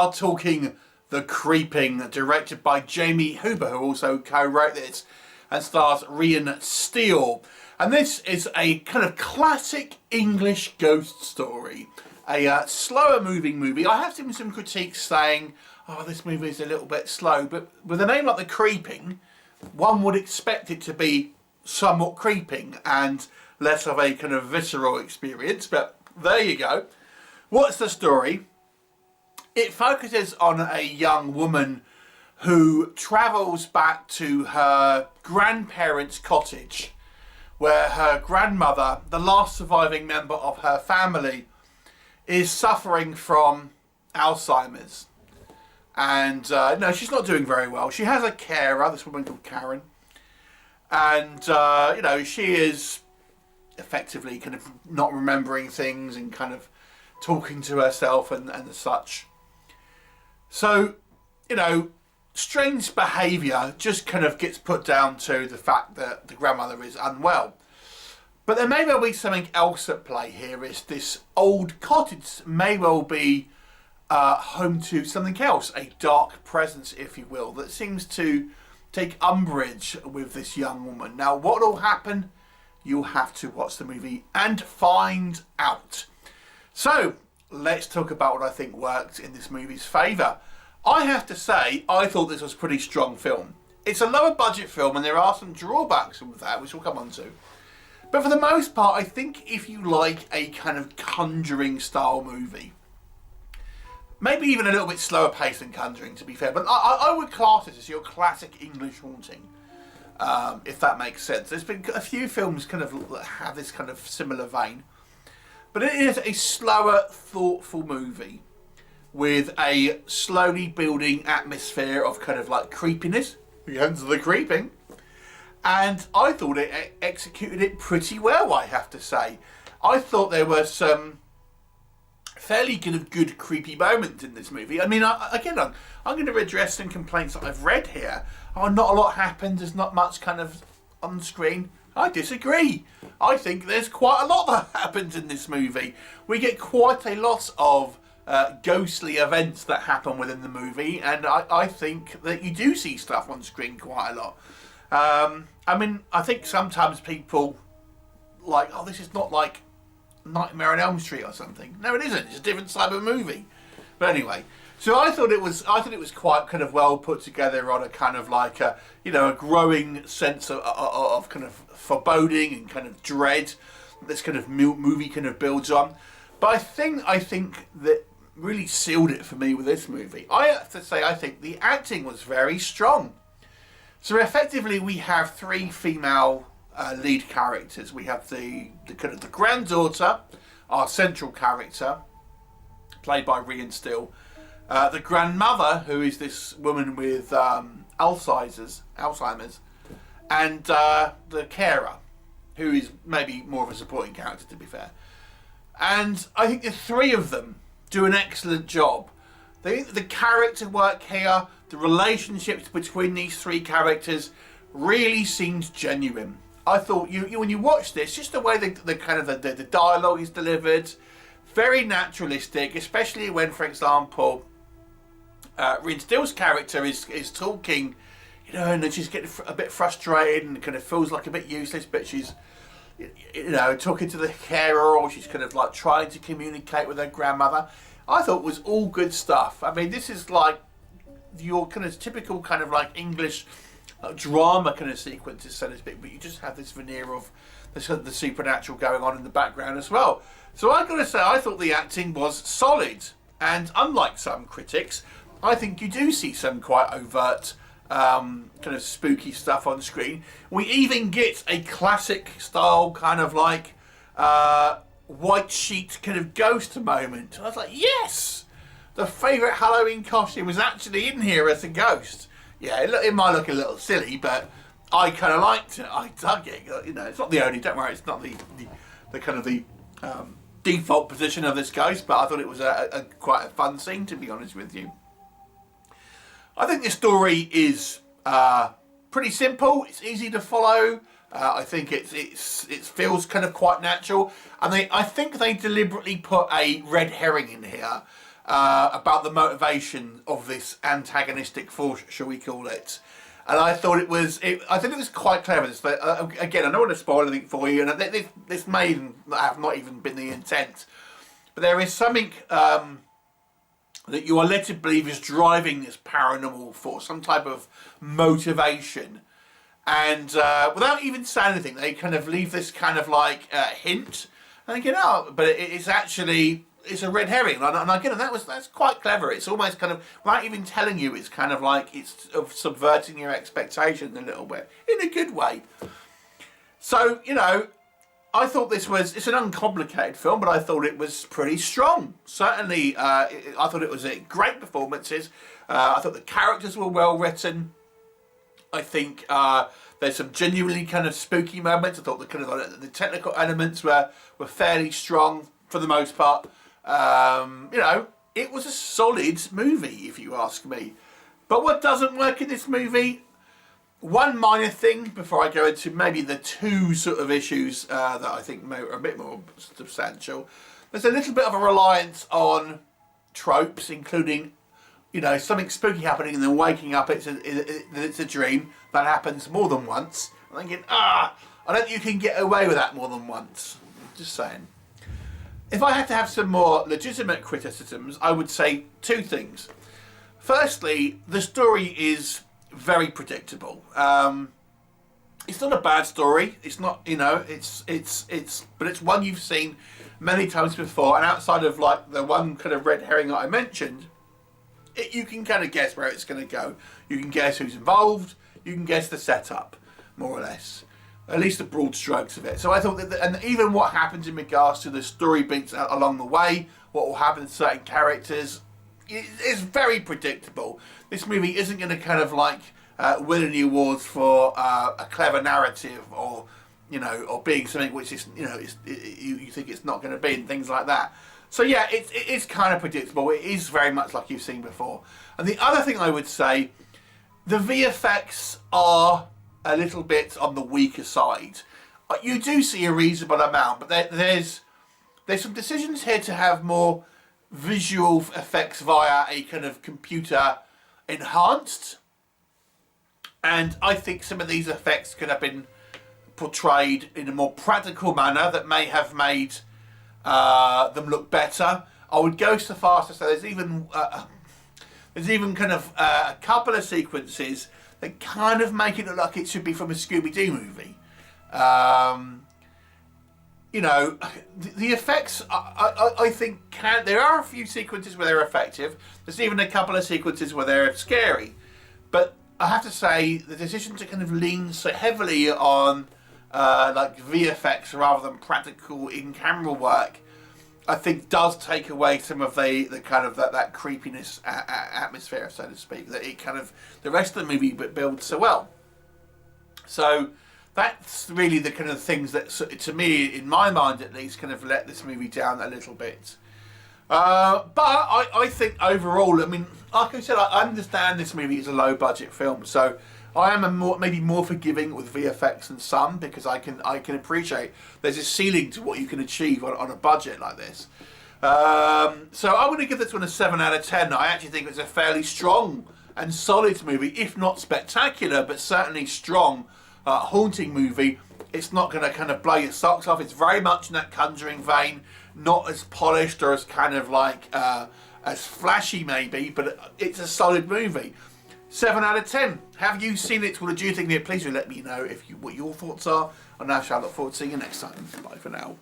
are talking The Creeping, directed by Jamie Huber, who also co-wrote this, and stars Riann Steele. And this is a kind of classic English ghost story. A slower moving movie. I have seen some critiques saying, oh, this movie is a little bit slow, but with a name like The Creeping, one would expect it to be somewhat creeping and less of a kind of visceral experience, but there you go. What's the story? It focuses on a young woman who travels back to her grandparents' cottage, where her grandmother, the last surviving member of her family, is suffering from Alzheimer's. And no, she's not doing very well. She has a carer, this woman called Karen. And, you know, she is effectively kind of not remembering things and kind of talking to herself and such. So, you know, strange behaviour just kind of gets put down to the fact that the grandmother is unwell. But there may well be something else at play here. Is this old cottage may well be home to something else, a dark presence, if you will, that seems to take umbrage with this young woman. Now, what will happen? You'll have to watch the movie and find out. So, let's talk about what I think worked in this movie's favour. I have to say, I thought this was a pretty strong film. It's a lower budget film and there are some drawbacks with that, which we'll come on to. But for the most part, I think if you like a kind of Conjuring style movie, maybe even a little bit slower paced than Conjuring, to be fair, but I would class it as your classic English haunting, if that makes sense. There's been a few films kind of have this kind of similar vein, but it is a slower, thoughtful movie with a slowly building atmosphere of kind of like creepiness, hence The Creeping. And I thought it executed it pretty well, I have to say. I thought there were some fairly kind of good creepy moments in this movie. I mean, I'm going to address some complaints that I've read here. Oh, not a lot happens, there's not much kind of on screen. I disagree. I think there's quite a lot that happens in this movie. We get quite a lot of ghostly events that happen within the movie, and I think that you do see stuff on screen quite a lot. I mean, I think sometimes people like, oh, this is not like Nightmare on Elm Street or something. No, it isn't. It's a different type of movie. But anyway, so I thought it was quite kind of well put together on a kind of like a, you know, a growing sense of kind of foreboding and kind of dread this kind of movie kind of builds on. But I think that really sealed it for me with this movie. I have to say, I think the acting was very strong. So effectively, we have three female lead characters. We have the kind of the granddaughter, our central character, played by Riann Steele. The grandmother, who is this woman with Alzheimer's, and the carer, who is maybe more of a supporting character, to be fair. And I think the three of them do an excellent job. The character work here, the relationships between these three characters really seemed genuine. I thought when you watch this, just the way the kind of the dialogue is delivered, very naturalistic, especially when, for example, Riann Steele's character is talking, you know, and then she's getting a bit frustrated and kind of feels like a bit useless, but she's, you know, talking to the carer, or she's kind of like trying to communicate with her grandmother. I thought it was all good stuff. I mean, this is like your kind of typical kind of like English drama kind of sequences, so to speak, but you just have this veneer of the supernatural going on in the background as well. So I've got to say, I thought the acting was solid, and unlike some critics, I think you do see some quite overt kind of spooky stuff on screen. We even get a classic style kind of like white sheet kind of ghost moment. I was like, yes! The favourite Halloween costume was actually in here as a ghost. Yeah, it might look a little silly, but I kind of liked it. I dug it. You know, it's not the only, don't worry, it's not the kind of the default position of this ghost, but I thought it was a quite a fun scene, to be honest with you. I think this story is pretty simple. It's easy to follow. I think it feels kind of quite natural, and I think they deliberately put a red herring in here. about the motivation of this antagonistic force, shall we call it. And I thought it was, I think it was quite clever. Again, I don't want to spoil anything for you, and this may have not even been the intent. But there is something that you are led to believe is driving this paranormal force, some type of motivation. And without even saying anything, they kind of leave this kind of like hint. And you know, but it's actually, it's a red herring. And again, that's quite clever. It's almost kind of, without even telling you, it's kind of like it's subverting your expectations a little bit, in a good way. So, you know, I thought it's an uncomplicated film, but I thought it was pretty strong. Certainly, I thought it was great performances. I thought the characters were well written. I think there's some genuinely kind of spooky moments. I thought the technical elements were fairly strong for the most part. You know, it was a solid movie, if you ask me. But what doesn't work in this movie? One minor thing before I go into maybe the two sort of issues that I think are a bit more substantial. There's a little bit of a reliance on tropes, including, you know, something spooky happening and then waking up, it's a dream. That happens more than once. I'm thinking, I don't think you can get away with that more than once. Just saying. If I had to have some more legitimate criticisms, I would say two things. Firstly, the story is very predictable. It's not a bad story. It's not, you know, but it's one you've seen many times before, and outside of like the one kind of red herring that I mentioned, you can kind of guess where it's going to go. You can guess who's involved. You can guess the setup, more or less. At least the broad strokes of it. So I thought that, and even what happens in regards to the story beats along the way, what will happen to certain characters, is very predictable. This movie isn't going to kind of like win any awards for a clever narrative, or, you know, or being something which is, you know, you think it's not going to be, and things like that. So yeah, it is kind of predictable. It is very much like you've seen before. And the other thing I would say, the VFX are a little bit on the weaker side. You do see a reasonable amount, but there's some decisions here to have more visual effects via a kind of computer enhanced. And I think some of these effects could have been portrayed in a more practical manner that may have made them look better. I would go so far as to say there's even kind of a couple of sequences that kind of make it look like it should be from a Scooby-Doo movie. You know, the effects, I think, there are a few sequences where they're effective. There's even a couple of sequences where they're scary. But I have to say, the decision to kind of lean so heavily on like VFX rather than practical in-camera work, I think does take away some of the kind of that creepiness atmosphere, so to speak, that it kind of, the rest of the movie builds so well. So that's really the kind of things that, to me, in my mind at least, kind of let this movie down a little bit. But I think overall, I mean, like I said, I understand this movie is a low budget film, so I am maybe more forgiving with VFX than some, because I can appreciate there's a ceiling to what you can achieve on a budget like this. So I'm going to give this one a 7 out of 10. I actually think it's a fairly strong and solid movie, if not spectacular, but certainly strong, haunting movie. It's not going to kind of blow your socks off. It's very much in that Conjuring vein, not as polished or as kind of like as flashy maybe, but it's a solid movie. 7 out of 10. Have you seen it? What did you think of it? Please do let me know what your thoughts are. And I shall look forward to seeing you next time. Bye for now.